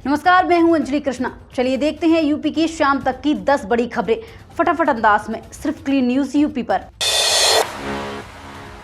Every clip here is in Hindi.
नमस्कार, मैं हूं अंजलि कृष्णा। चलिए देखते हैं यूपी की शाम तक की 10 बड़ी खबरें फटाफट अंदाज में, सिर्फ क्लीन न्यूज यूपी पर।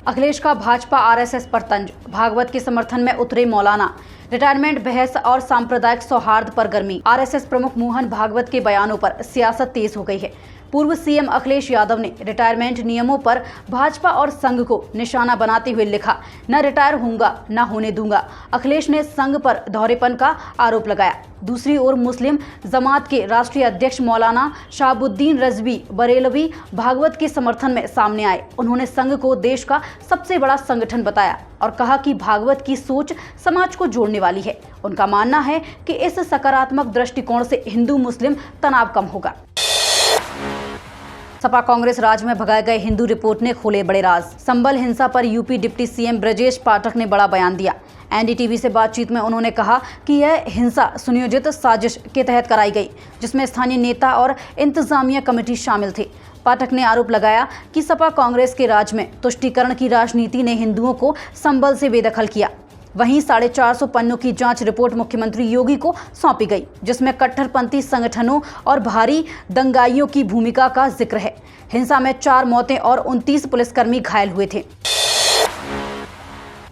अखिलेश का भाजपा आरएसएस पर तंज, भागवत के समर्थन में उतरे मौलाना। रिटायरमेंट बहस और सांप्रदायिक सौहार्द पर गर्मी। आरएसएस प्रमुख मोहन भागवत के बयानों पर सियासत तेज हो गई है। पूर्व सीएम अखिलेश यादव ने रिटायरमेंट नियमों पर भाजपा और संघ को निशाना बनाते हुए लिखा, न रिटायर होऊंगा न होने दूंगा। अखिलेश ने संघ पर दोहरेपन का आरोप लगाया। दूसरी ओर मुस्लिम जमात के राष्ट्रीय अध्यक्ष मौलाना शहाबुद्दीन रजवी बरेलवी भागवत के समर्थन में सामने आए। उन्होंने संघ को देश का सबसे बड़ा संगठन बताया और कहा कि भागवत की सोच समाज को जोड़ने वाली है। उनका मानना है कि इस सकारात्मक दृष्टिकोण से हिंदू मुस्लिम तनाव कम होगा। सपा कांग्रेस राज में भगाए गए हिंदू रिपोर्ट ने खोले बड़े राज। संबल हिंसा पर UP deputy CM Brajesh Pathak ने बड़ा बयान दिया। एनडीटीवी से बातचीत में उन्होंने कहा कि यह हिंसा सुनियोजित साजिश के तहत कराई गई, जिसमें स्थानीय नेता और इंतजामिया कमेटी शामिल थे। पाठक ने आरोप लगाया कि सपा कांग्रेस के राज में तुष्टीकरण की राजनीति ने हिंदुओं को संबल से बेदखल किया। वहीं 450 पन्नों की जांच रिपोर्ट मुख्यमंत्री योगी को सौंपी गई, जिसमें कट्टरपंथी संगठनों और भारी दंगाइयों की भूमिका का जिक्र है। हिंसा में 4 मौतें और 29 पुलिसकर्मी घायल हुए थे।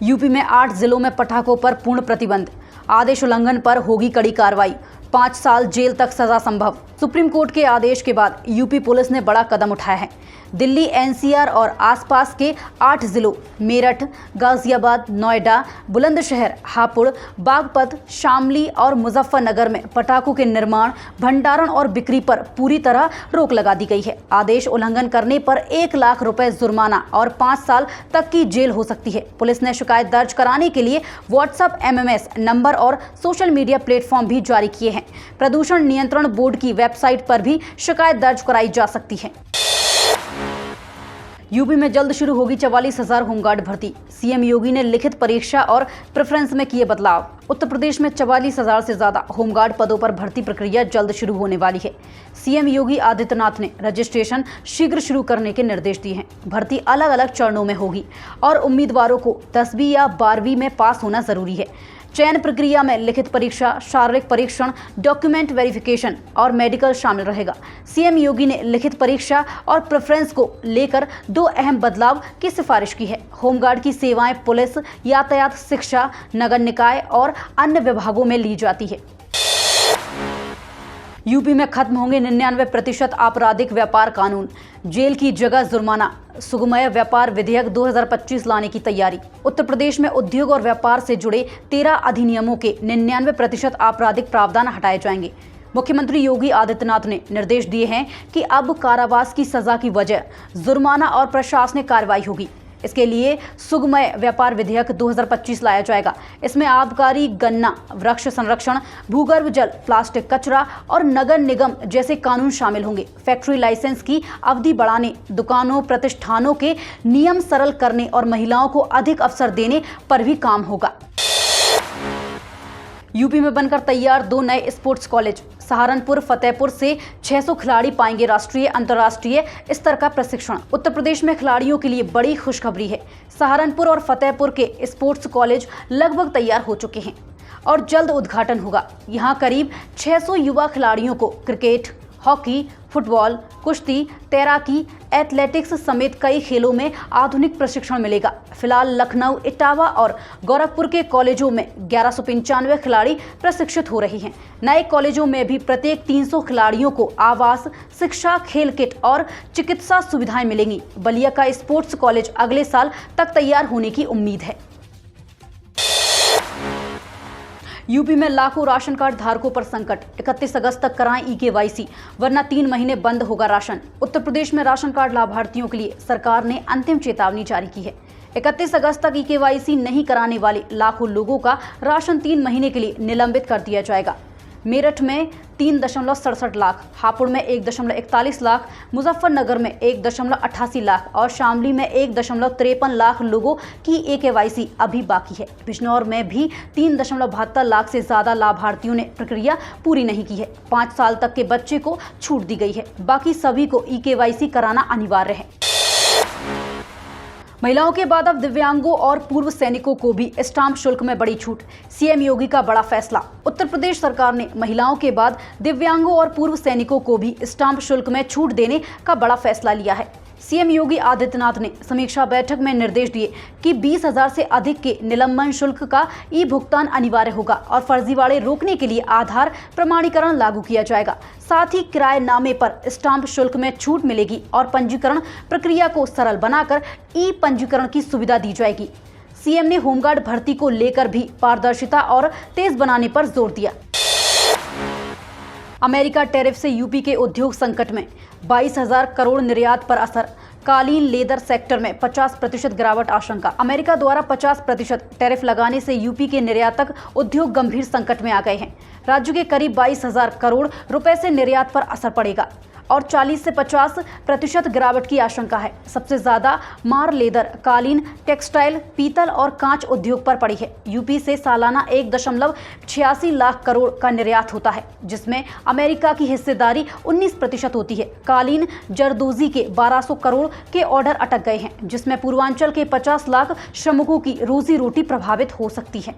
यूपी में 8 जिलों में पटाखों पर पूर्ण प्रतिबंध। आदेश उल्लंघन पर होगी कड़ी कार्रवाई, 5 साल जेल तक सजा संभव। सुप्रीम कोर्ट के आदेश के बाद यूपी पुलिस ने बड़ा कदम उठाया है। दिल्ली एनसीआर और आसपास के 8 जिलों मेरठ, गाजियाबाद, नोएडा, बुलंदशहर, हापुड़, बागपत, शामली और मुजफ्फरनगर में पटाखों के निर्माण, भंडारण और बिक्री पर पूरी तरह रोक लगा दी गई है। आदेश उल्लंघन करने पर 1 लाख रुपए जुर्माना और 5 साल तक की जेल हो सकती है। पुलिस ने शिकायत दर्ज कराने के लिए व्हाट्सएप एमएमएस नंबर और सोशल मीडिया प्लेटफॉर्म भी जारी किए हैं। प्रदूषण नियंत्रण बोर्ड की वेबसाइट पर भी शिकायत दर्ज कराई जा सकती है। यूपी में जल्द शुरू होगी 44,000 होमगार्ड भर्ती। सीएम योगी ने लिखित परीक्षा और प्रेफरेंस में किए बदलाव। उत्तर प्रदेश में 44,000 से ज्यादा होमगार्ड पदों पर भर्ती प्रक्रिया जल्द शुरू होने वाली है। सीएम योगी आदित्यनाथ ने रजिस्ट्रेशन शीघ्र शुरू करने के निर्देश दिए हैं। भर्ती अलग अलग चरणों में होगी और उम्मीदवारों को 10वीं या 12वीं में पास होना जरूरी है। चयन प्रक्रिया में लिखित परीक्षा, शारीरिक परीक्षण, डॉक्यूमेंट वेरिफिकेशन और मेडिकल शामिल रहेगा। सीएम योगी ने लिखित परीक्षा और प्रेफरेंस को लेकर 2 अहम बदलाव की सिफारिश की है। होमगार्ड की सेवाएं पुलिस, यातायात, शिक्षा, नगर निकाय और अन्य विभागों में ली जाती है। यूपी में खत्म होंगे 99% आपराधिक व्यापार कानून, जेल की जगह जुर्माना। सुगमय व्यापार विधेयक 2025 लाने की तैयारी। उत्तर प्रदेश में उद्योग और व्यापार से जुड़े 13 अधिनियमों के 99% आपराधिक प्रावधान हटाए जाएंगे। मुख्यमंत्री योगी आदित्यनाथ ने निर्देश दिए हैं कि अब कारावास की सजा की वजह जुर्माना और प्रशासनिक कार्रवाई होगी। इसके लिए सुगमय व्यापार विधेयक 2025 लाया जाएगा। इसमें आबकारी, गन्ना, वृक्ष संरक्षण, भूगर्भ जल, प्लास्टिक कचरा और नगर निगम जैसे कानून शामिल होंगे। फैक्ट्री लाइसेंस की अवधि बढ़ाने, दुकानों प्रतिष्ठानों के नियम सरल करने और महिलाओं को अधिक अवसर देने पर भी काम होगा। यूपी में बनकर तैयार 2 नए स्पोर्ट्स कॉलेज। सहारनपुर, फतेहपुर से 600 खिलाड़ी पाएंगे राष्ट्रीय अंतर्राष्ट्रीय स्तर का प्रशिक्षण। उत्तर प्रदेश में खिलाड़ियों के लिए बड़ी खुशखबरी है। सहारनपुर और फतेहपुर के स्पोर्ट्स कॉलेज लगभग तैयार हो चुके हैं और जल्द उद्घाटन होगा। यहाँ करीब 600 युवा खिलाड़ियों को क्रिकेट, हॉकी, फुटबॉल, कुश्ती, तैराकी, एथलेटिक्स समेत कई खेलों में आधुनिक प्रशिक्षण मिलेगा। फिलहाल लखनऊ, इटावा और गोरखपुर के कॉलेजों में 1195 खिलाड़ी प्रशिक्षित हो रहे हैं। नए कॉलेजों में भी प्रत्येक 300 खिलाड़ियों को आवास, शिक्षा, खेल किट और चिकित्सा सुविधाएं मिलेंगी। बलिया का स्पोर्ट्स कॉलेज अगले साल तक तैयार होने की उम्मीद है। यूपी में लाखों राशन कार्ड धारकों पर संकट। 31 अगस्त तक कराएं ई-केवाईसी, वरना 3 महीने बंद होगा राशन। उत्तर प्रदेश में राशन कार्ड लाभार्थियों के लिए सरकार ने अंतिम चेतावनी जारी की है। 31 अगस्त तक ई-केवाईसी नहीं कराने वाले लाखों लोगों का राशन 3 महीने के लिए निलंबित कर दिया जाएगा। मेरठ में 3.67 लाख, हापुड़ में 1.41 लाख, मुजफ्फरनगर में 1.88 लाख और शामली में 1.53 लाख लोगों की ई-केवाईसी अभी बाकी है। बिजनौर में भी 3.72 लाख से ज्यादा लाभार्थियों ने प्रक्रिया पूरी नहीं की है। 5 साल तक के बच्चे को छूट दी गई है, बाकी सभी को ई-केवाईसी कराना अनिवार्य है। महिलाओं के बाद अब दिव्यांगों और पूर्व सैनिकों को भी स्टाम्प शुल्क में बड़ी छूट। सीएम योगी का बड़ा फैसला। उत्तर प्रदेश सरकार ने महिलाओं के बाद दिव्यांगों और पूर्व सैनिकों को भी स्टाम्प शुल्क में छूट देने का बड़ा फैसला लिया है। सीएम योगी आदित्यनाथ ने समीक्षा बैठक में निर्देश दिए कि 20,000 से अधिक के निलंबन शुल्क का ई भुगतान अनिवार्य होगा और फर्जीवाड़े रोकने के लिए आधार प्रमाणीकरण लागू किया जाएगा। साथ ही किराएनामे पर स्टाम्प शुल्क में छूट मिलेगी और पंजीकरण प्रक्रिया को सरल बनाकर ई पंजीकरण की सुविधा दी जाएगी। सीएम ने होमगार्ड भर्ती को लेकर भी पारदर्शिता और तेज बनाने पर जोर दिया। अमेरिका टैरिफ से यूपी के उद्योग संकट में 22,000 करोड़ निर्यात पर असर। कालीन लेदर सेक्टर में 50% गिरावट आशंका। अमेरिका द्वारा 50% टैरिफ लगाने से यूपी के निर्यातक उद्योग गंभीर संकट में आ गए हैं। राज्य के करीब 22,000 करोड़ रुपए से निर्यात पर असर पड़ेगा और 40 से 50% गिरावट की आशंका है। सबसे ज्यादा मार लेदर, कालीन, टेक्सटाइल, पीतल और कांच उद्योग पर पड़ी है। यूपी से सालाना 1.86 लाख करोड़ का निर्यात होता है, जिसमें अमेरिका की हिस्सेदारी 19% होती है। कालीन जरदोजी के 1200 करोड़ के ऑर्डर अटक गए हैं, जिसमें पूर्वांचल के 50 लाख श्रमिकों की रोजी रोटी प्रभावित हो सकती है।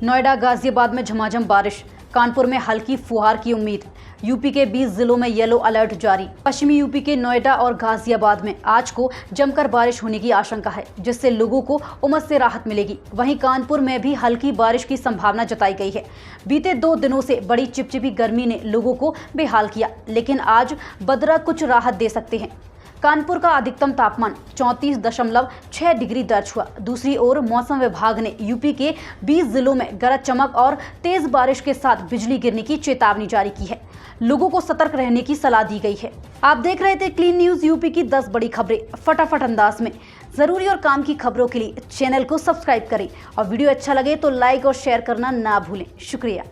नोएडा, गाजियाबाद में झमाझम बारिश। कानपुर में हल्की फुहार की उम्मीद। यूपी के 20 जिलों में येलो अलर्ट जारी। पश्चिमी यूपी के नोएडा और गाजियाबाद में आज को जमकर बारिश होने की आशंका है, जिससे लोगों को उमस से राहत मिलेगी। वहीं कानपुर में भी हल्की बारिश की संभावना जताई गई है। बीते 2 दिनों से बड़ी चिपचिपी गर्मी ने लोगों को बेहाल किया, लेकिन आज बदरा कुछ राहत दे सकते हैं। कानपुर का अधिकतम तापमान 34.6 डिग्री दर्ज हुआ। दूसरी ओर मौसम विभाग ने यूपी के 20 जिलों में गरज चमक और तेज बारिश के साथ बिजली गिरने की चेतावनी जारी की है। लोगों को सतर्क रहने की सलाह दी गई है। आप देख रहे थे क्लीन न्यूज यूपी की 10 बड़ी खबरें फटाफट अंदाज में। जरूरी और काम की खबरों के लिए चैनल को सब्सक्राइब करें और वीडियो अच्छा लगे तो लाइक और शेयर करना ना भूलें। शुक्रिया।